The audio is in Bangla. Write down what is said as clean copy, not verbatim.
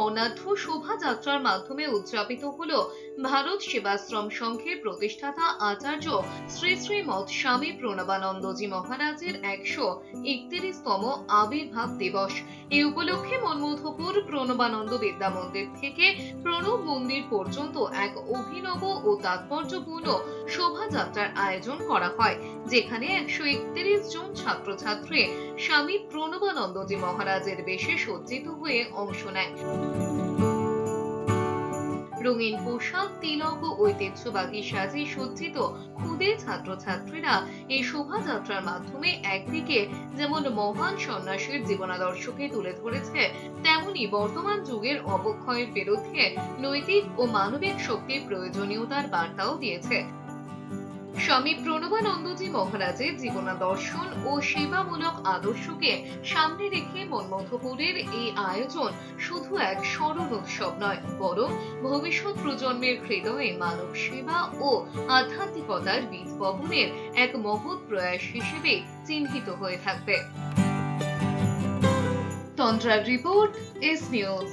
বর্ণাঢ্য শোভাযাত্রার মাধ্যমে উদযাপিত হল ভারত সেবাশ্রম সংঘের প্রতিষ্ঠাতা আচার্য শ্রী শ্রীমৎ স্বামী প্রণবানন্দজি মহারাজের 131তম আবির্ভাব দিবস। এই উপলক্ষে মনমোধপুর প্রণবানন্দ বিদ্যা মন্দির থেকে প্রণব মন্দির পর্যন্ত এক অভিনব ও তাৎপর্যপূর্ণ শোভাযাত্রার আয়োজন করা হয়, যেখানে 131 জন ছাত্রছাত্রী স্বামী প্রণবানন্দজি মহারাজের বেশে সজ্জিত হয়ে অংশ নেয়। রঙিন পোশাক, তিলক ও ঐতিহ্যবাহী সাজে সজ্জিত ক্ষুদে ছাত্রছাত্রীরা এই শোভাযাত্রার মাধ্যমে একদিকে যেমন মহান সন্ন্যাসীর জীবনাদর্শকে তুলে ধরেছে, তেমনি বর্তমান যুগের অবক্ষয়ের বিরুদ্ধে নৈতিক ও মানবিক শক্তির প্রয়োজনীয়তার বার্তাও দিয়েছে। স্বামী প্রণবানন্দজি মহারাজের জীবনাদর্শন ও সেবামূলক আদর্শকে সামনে রেখে মনমোধপুরের এই আয়োজন শুধু এক স্মরণ উৎসব নয়, বরং ভবিষ্যৎ প্রজন্মের হৃদয়ে মানব সেবা ও আধ্যাত্মিকতার বীজ বপনের এক মহৎ প্রয়াস হিসেবে চিহ্নিত হয়ে থাকবে। তন্দ্রার রিপোর্ট, এস নিউজ।